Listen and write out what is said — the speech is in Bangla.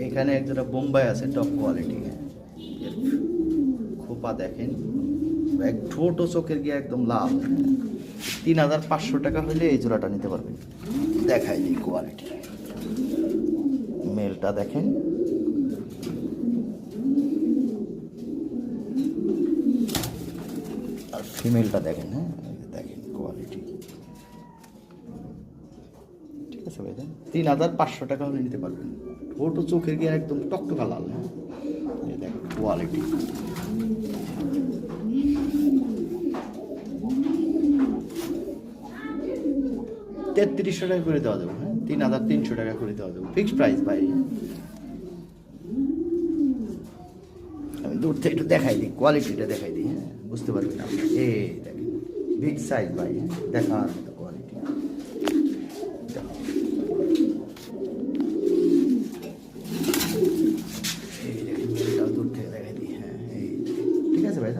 এখানে একজোড়া বোম্বাই আছে টপ কোয়ালিটি, খোপা দেখেন, এক ঠোঁট ও চোখের গিয়ে একদম লাল। 3,500 টাকা হলে এই জোড়াটা নিতে পারবেন। দেখাই দিই কোয়ালিটি, মেলটা দেখেন, আর ফিমেলটা দেখেন। হ্যাঁ দেখেন কোয়ালিটি, ঠিক আছে ভাই। 3,500 টাকা হলে নিতে পারবেন। ঠোঁট ও চোখের গিয়ে একদম টকটকা লাল। হ্যাঁ দেখেন কোয়ালিটি। 3,300 টাকা করে দেওয়া যাবে। হ্যাঁ 3,300 টাকা করে দেওয়া যাবে, ফিক্সড প্রাইস ভাই। আমি দূর থেকে একটু দেখাই দিই, কোয়ালিটিটা দেখাই দিই, হ্যাঁ বুঝতে পারবেন আপনি। এই দেখেন বিগ সাইজ ভাই, হ্যাঁ দেখার মতো কোয়ালিটি। এই দেখেন দূর থেকে দেখাই দিই। হ্যাঁ এই ঠিক আছে ভাই।